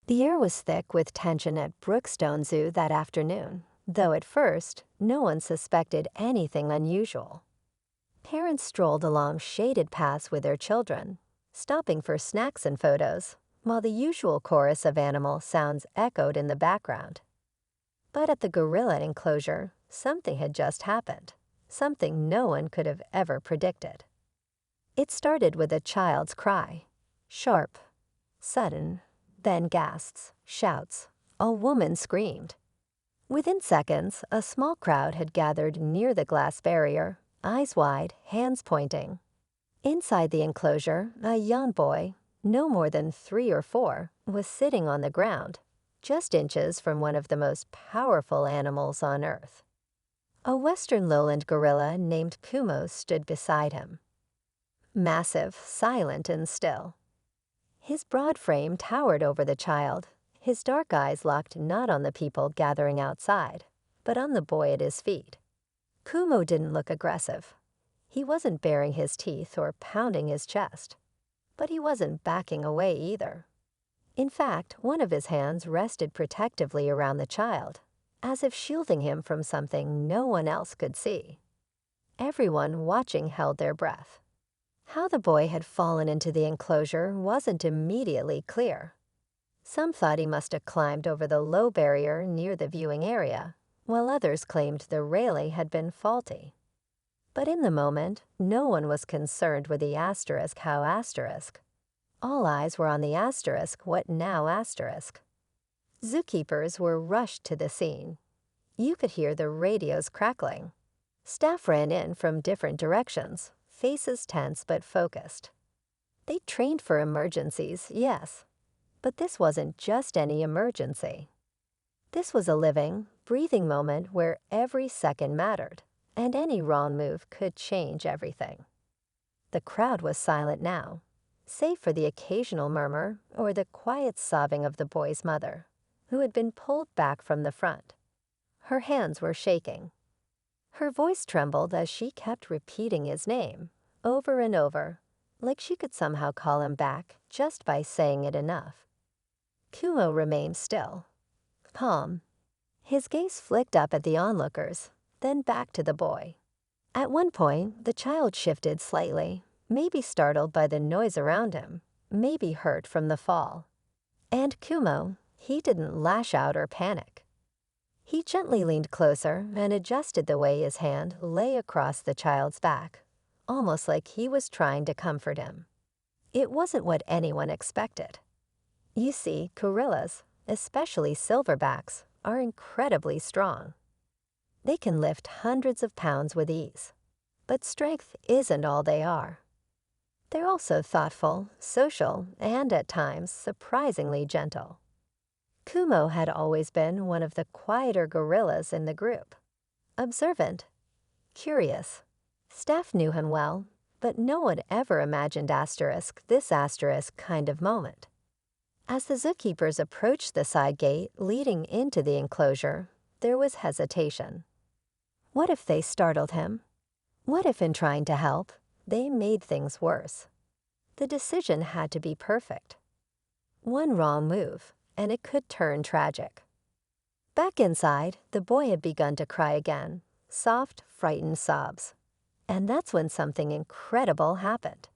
The air was thick with tension at Brookstone Zoo that afternoon, though at first, no one suspected anything unusual. Parents strolled along shaded paths with their children, stopping for snacks and photos, while the usual chorus of animal sounds echoed in the background. But at the gorilla enclosure, something had just happened, something no one could have ever predicted. It started with a child's cry, sharp, sudden, then gasps, shouts. A woman screamed. Within seconds, a small crowd had gathered near the glass barrier, eyes wide, hands pointing. Inside the enclosure, a young boy, no more than 3 or 4, was sitting on the ground, just inches from one of the most powerful animals on Earth. A western lowland gorilla named Kumo stood beside him. Massive, silent, and still. His broad frame towered over the child, his dark eyes locked not on the people gathering outside, but on the boy at his feet. Kumo didn't look aggressive. He wasn't baring his teeth or pounding his chest, but he wasn't backing away either. In fact, one of his hands rested protectively around the child, as if shielding him from something no one else could see. Everyone watching held their breath. How the boy had fallen into the enclosure wasn't immediately clear. Some thought he must have climbed over the low barrier near the viewing area, while others claimed the railing had been faulty. But in the moment, no one was concerned with the asterisk how asterisk. All eyes were on the asterisk what now asterisk. Zookeepers were rushed to the scene. You could hear the radios crackling. Staff ran in from different directions, faces tense but focused. They trained for emergencies, yes, but this wasn't just any emergency. This was a living, breathing moment where every second mattered, and any wrong move could change everything. The crowd was silent now, save for the occasional murmur or the quiet sobbing of the boy's mother, who had been pulled back from the front. Her hands were shaking. Her voice trembled as she kept repeating his name, over and over, like she could somehow call him back just by saying it enough. Kumo remained still, calm. His gaze flicked up at the onlookers, then back to the boy. At one point, the child shifted slightly, maybe startled by the noise around him, maybe hurt from the fall. And Kumo, he didn't lash out or panic. He gently leaned closer and adjusted the way his hand lay across the child's back, almost like he was trying to comfort him. It wasn't what anyone expected. You see, gorillas, especially silverbacks, are incredibly strong. They can lift hundreds of pounds with ease, but strength isn't all they are. They're also thoughtful, social, and at times surprisingly gentle. Kumo had always been one of the quieter gorillas in the group. Observant, curious. Staff knew him well, but no one ever imagined this asterisk kind of moment. As the zookeepers approached the side gate leading into the enclosure, there was hesitation. What if they startled him? What if in trying to help, they made things worse? The decision had to be perfect. One wrong move, and it could turn tragic. Back inside, the boy had begun to cry again, soft, frightened sobs. And that's when something incredible happened.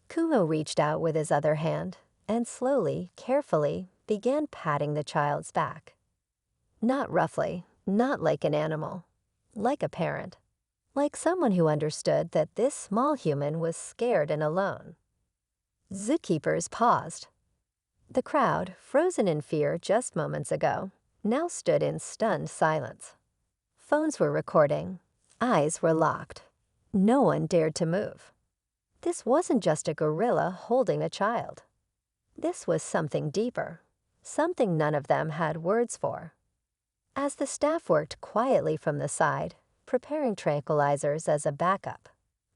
Kumo reached out with his other hand and slowly, carefully, began patting the child's back. Not roughly, not like an animal, like a parent, like someone who understood that this small human was scared and alone. Zookeepers paused. The crowd, frozen in fear just moments ago, now stood in stunned silence. Phones were recording. Eyes were locked. No one dared to move. This wasn't just a gorilla holding a child. This was something deeper, something none of them had words for. As the staff worked quietly from the side, preparing tranquilizers as a backup,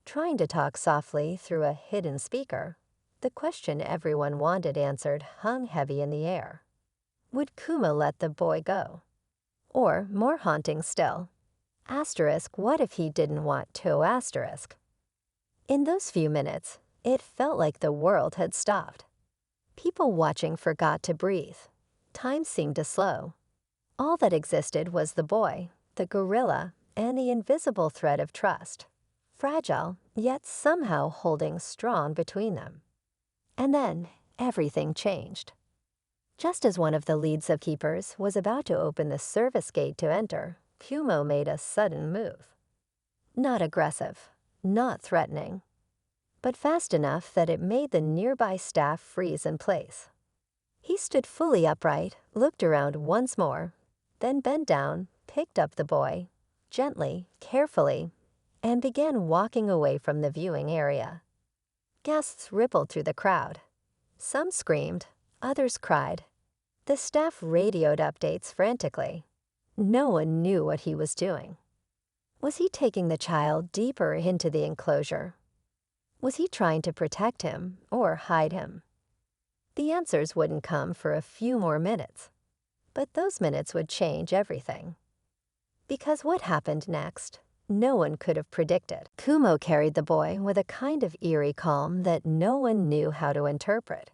trying to talk softly through a hidden speaker, the question everyone wanted answered hung heavy in the air. Would Kumo let the boy go? Or, more haunting still, what if he didn't want to? In those few minutes, it felt like the world had stopped. People watching forgot to breathe. Time seemed to slow. All that existed was the boy, the gorilla, and the invisible thread of trust, fragile, yet somehow holding strong between them. And then everything changed. Just as one of the lead zookeepers was about to open the service gate to enter, Kumo made a sudden move. Not aggressive, not threatening, but fast enough that it made the nearby staff freeze in place. He stood fully upright, looked around once more, then bent down, picked up the boy, gently, carefully, and began walking away from the viewing area. Gasps rippled through the crowd. Some screamed, others cried. The staff radioed updates frantically. No one knew what he was doing. Was he taking the child deeper into the enclosure? Was he trying to protect him or hide him? The answers wouldn't come for a few more minutes, but those minutes would change everything. Because what happened next, no one could have predicted. Kumo carried the boy with a kind of eerie calm that no one knew how to interpret.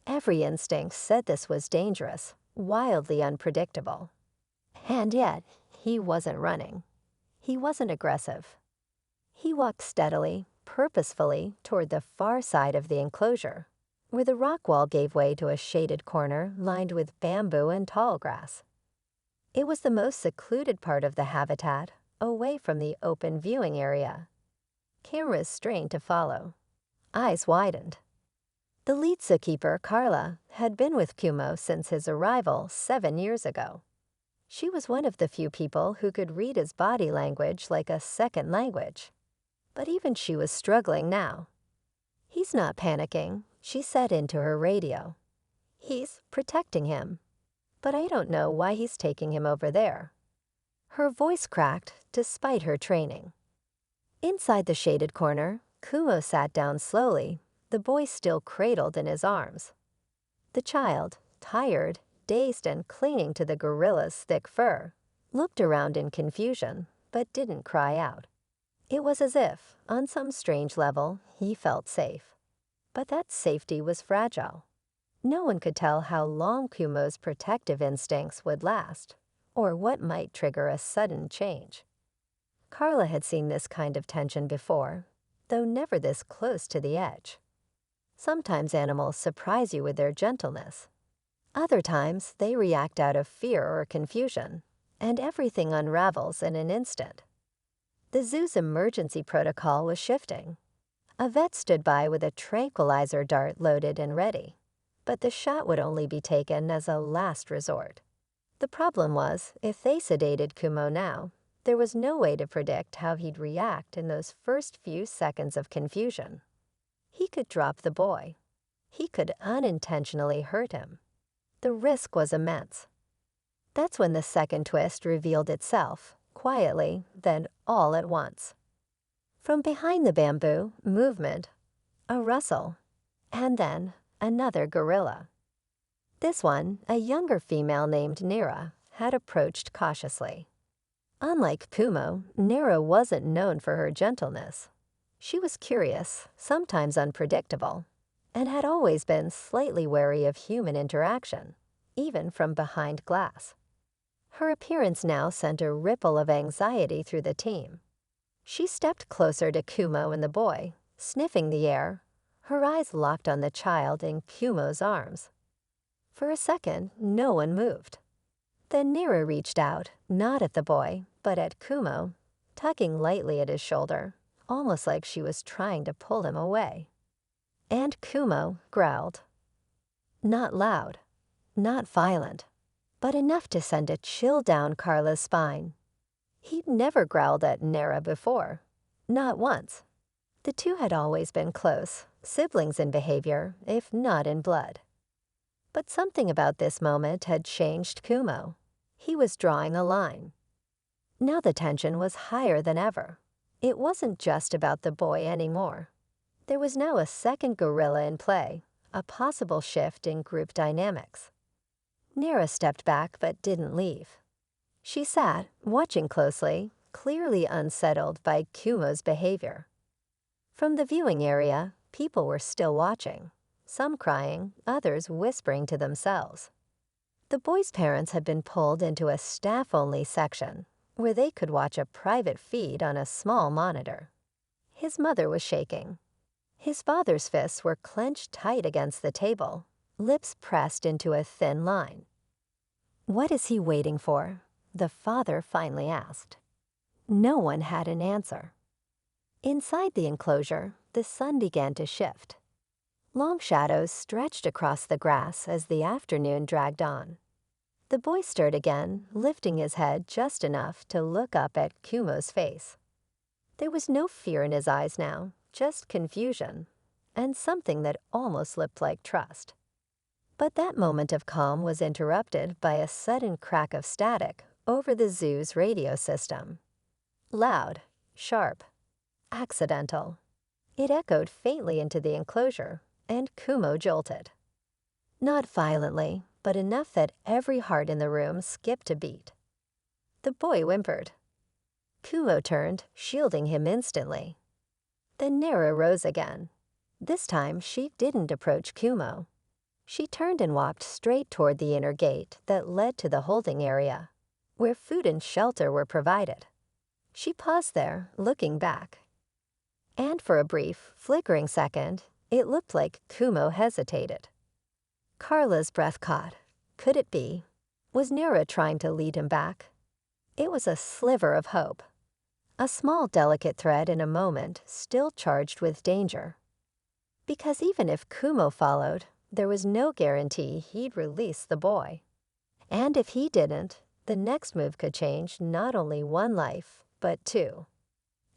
Every instinct said this was dangerous, wildly unpredictable. And yet, he wasn't running. He wasn't aggressive. He walked steadily, purposefully toward the far side of the enclosure, where the rock wall gave way to a shaded corner lined with bamboo and tall grass. It was the most secluded part of the habitat, away from the open viewing area. Cameras strained to follow. Eyes widened. The lead zookeeper, Carla, had been with Kumo since his arrival 7 years ago. She was one of the few people who could read his body language like a second language. But even she was struggling now. "He's not panicking," she said into her radio. "He's protecting him. But I don't know why he's taking him over there." Her voice cracked despite her training. Inside the shaded corner, Kumo sat down slowly, the boy still cradled in his arms. The child, tired, dazed and clinging to the gorilla's thick fur, looked around in confusion, but didn't cry out. It was as if, on some strange level, he felt safe. But that safety was fragile. No one could tell how long Kumo's protective instincts would last, or what might trigger a sudden change. Carla had seen this kind of tension before, though never this close to the edge. Sometimes animals surprise you with their gentleness. Other times, they react out of fear or confusion, and everything unravels in an instant. The zoo's emergency protocol was shifting. A vet stood by with a tranquilizer dart loaded and ready, but the shot would only be taken as a last resort. The problem was, if they sedated Kumo now, there was no way to predict how he'd react in those first few seconds of confusion. He could drop the boy. He could unintentionally hurt him. The risk was immense. That's when the second twist revealed itself, quietly, then all at once. From behind the bamboo, movement, a rustle, and then another gorilla. This one, a younger female named Nira, had approached cautiously. Unlike Kumo, Nira wasn't known for her gentleness. She was curious, sometimes unpredictable, and had always been slightly wary of human interaction, even from behind glass. Her appearance now sent a ripple of anxiety through the team. She stepped closer to Kumo and the boy, sniffing the air, her eyes locked on the child in Kumo's arms. For a second, no one moved. Then Nira reached out, not at the boy, but at Kumo, tugging lightly at his shoulder, almost like she was trying to pull him away. And Kumo growled. Not loud, not violent, but enough to send a chill down Carla's spine. He'd never growled at Nira before, not once. The two had always been close, siblings in behavior, if not in blood. But something about this moment had changed Kumo. He was drawing a line. Now the tension was higher than ever. It wasn't just about the boy anymore. There was now a second gorilla in play, a possible shift in group dynamics. Nira stepped back but didn't leave. She sat, watching closely, clearly unsettled by Kumo's behavior. From the viewing area, people were still watching, some crying, others whispering to themselves. The boy's parents had been pulled into a staff-only section, where they could watch a private feed on a small monitor. His mother was shaking. His father's fists were clenched tight against the table, lips pressed into a thin line. "What is he waiting for?" the father finally asked. No one had an answer. Inside the enclosure, the sun began to shift. Long shadows stretched across the grass as the afternoon dragged on. The boy stirred again, lifting his head just enough to look up at Kumo's face. There was no fear in his eyes now, just confusion, and something that almost looked like trust. But that moment of calm was interrupted by a sudden crack of static over the zoo's radio system. Loud, sharp, accidental. It echoed faintly into the enclosure, and Kumo jolted. Not violently, but enough that every heart in the room skipped a beat. The boy whimpered. Kumo turned, shielding him instantly. Then Nera rose again. This time she didn't approach Kumo. She turned and walked straight toward the inner gate that led to the holding area, where food and shelter were provided. She paused there, looking back. And for a brief, flickering second, it looked like Kumo hesitated. Carla's breath caught. Could it be? Was Nera trying to lead him back? It was a sliver of hope. A small, delicate thread in a moment still charged with danger. Because even if Kumo followed, there was no guarantee he'd release the boy. And if he didn't, the next move could change not only one life, but two.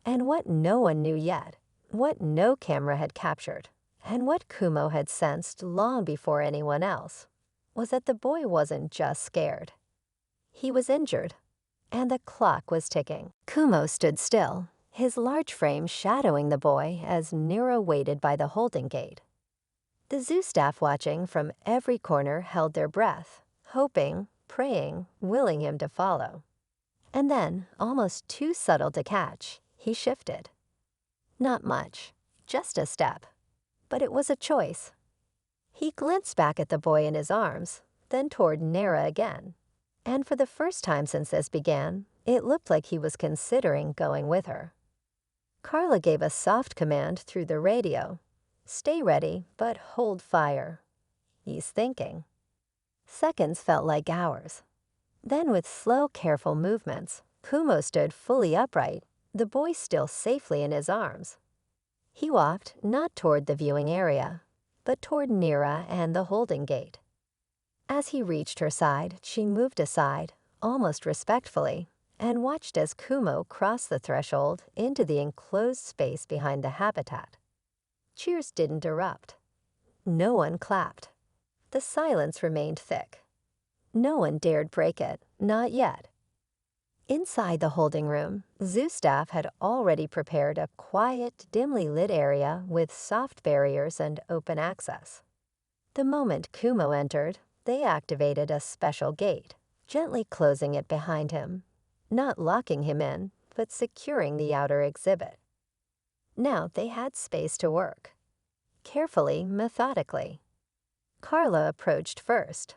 And what no one knew yet, what no camera had captured, and what Kumo had sensed long before anyone else, was that the boy wasn't just scared. He was injured, and the clock was ticking. Kumo stood still, his large frame shadowing the boy as Nera waited by the holding gate. The zoo staff watching from every corner held their breath, hoping, praying, willing him to follow. And then, almost too subtle to catch, he shifted. Not much, just a step. But it was a choice. He glanced back at the boy in his arms, then toward Nera again. And for the first time since this began, it looked like he was considering going with her. Carla gave a soft command through the radio. Stay ready, but hold fire. He's thinking. Seconds felt like hours. Then with slow, careful movements, Kumo stood fully upright, the boy still safely in his arms. He walked not toward the viewing area, but toward Nera and the holding gate. As he reached her side, she moved aside, almost respectfully, and watched as Kumo crossed the threshold into the enclosed space behind the habitat. Cheers didn't erupt. No one clapped. The silence remained thick. No one dared break it, not yet. Inside the holding room, zoo staff had already prepared a quiet, dimly lit area with soft barriers and open access. The moment Kumo entered, they activated a special gate, gently closing it behind him, not locking him in, but securing the outer exhibit. Now they had space to work. Carefully, methodically. Carla approached first.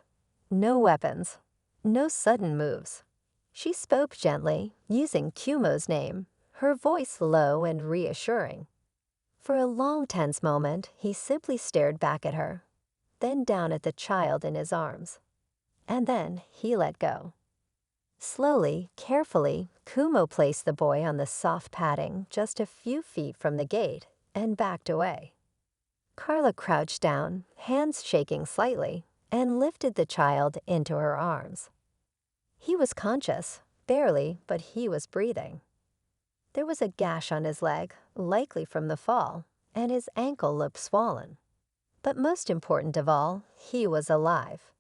No weapons, no sudden moves. She spoke gently, using Kumo's name, her voice low and reassuring. For a long, tense moment, he simply stared back at her, then down at the child in his arms. And then he let go. Slowly, carefully, Kumo placed the boy on the soft padding just a few feet from the gate and backed away. Carla crouched down, hands shaking slightly, and lifted the child into her arms. He was conscious, barely, but he was breathing. There was a gash on his leg, likely from the fall, and his ankle looked swollen. But most important of all, he was alive.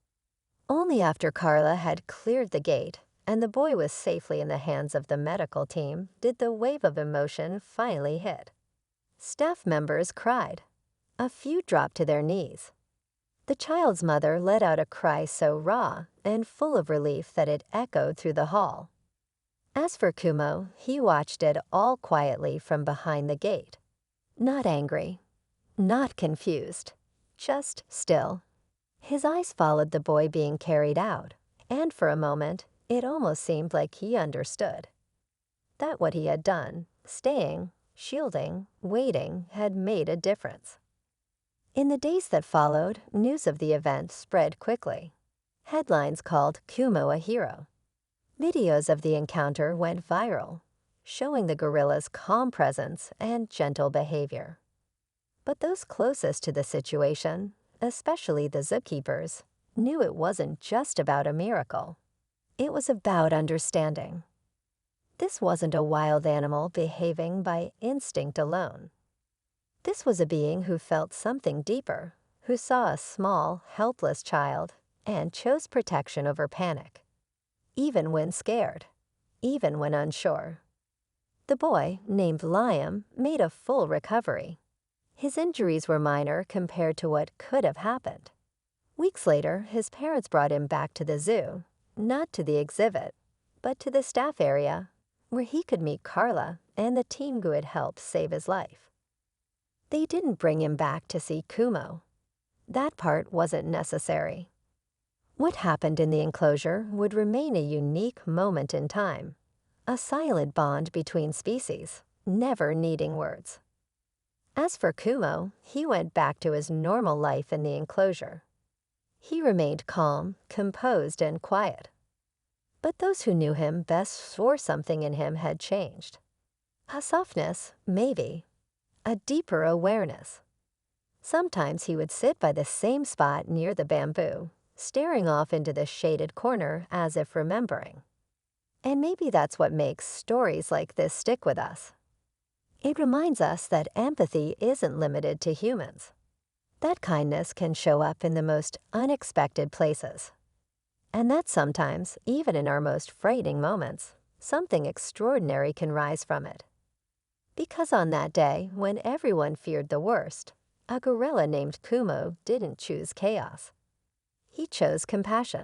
Only after Carla had cleared the gate and the boy was safely in the hands of the medical team did the wave of emotion finally hit. Staff members cried. A few dropped to their knees. The child's mother let out a cry so raw and full of relief that it echoed through the hall. As for Kumo, he watched it all quietly from behind the gate. Not angry, not confused, just still. His eyes followed the boy being carried out, and for a moment, it almost seemed like he understood. That what he had done, staying, shielding, waiting, had made a difference. In the days that followed, news of the event spread quickly. Headlines called Kumo a hero. Videos of the encounter went viral, showing the gorilla's calm presence and gentle behavior. But those closest to the situation, especially the zookeepers, knew it wasn't just about a miracle. It was about understanding. This wasn't a wild animal behaving by instinct alone. This was a being who felt something deeper, who saw a small, helpless child and chose protection over panic, even when scared, even when unsure. The boy, named Liam, made a full recovery. His injuries were minor compared to what could have happened. Weeks later, his parents brought him back to the zoo, not to the exhibit, but to the staff area, where he could meet Carla and the team who had helped save his life. They didn't bring him back to see Kumo. That part wasn't necessary. What happened in the enclosure would remain a unique moment in time, a silent bond between species, never needing words. As for Kumo, he went back to his normal life in the enclosure. He remained calm, composed, and quiet. But those who knew him best swore something in him had changed. A softness, maybe. A deeper awareness. Sometimes he would sit by the same spot near the bamboo, staring off into the shaded corner as if remembering. And maybe that's what makes stories like this stick with us. It reminds us that empathy isn't limited to humans. That kindness can show up in the most unexpected places. And that sometimes, even in our most frightening moments, something extraordinary can rise from it. Because on that day, when everyone feared the worst, a gorilla named Kumo didn't choose chaos. He chose compassion.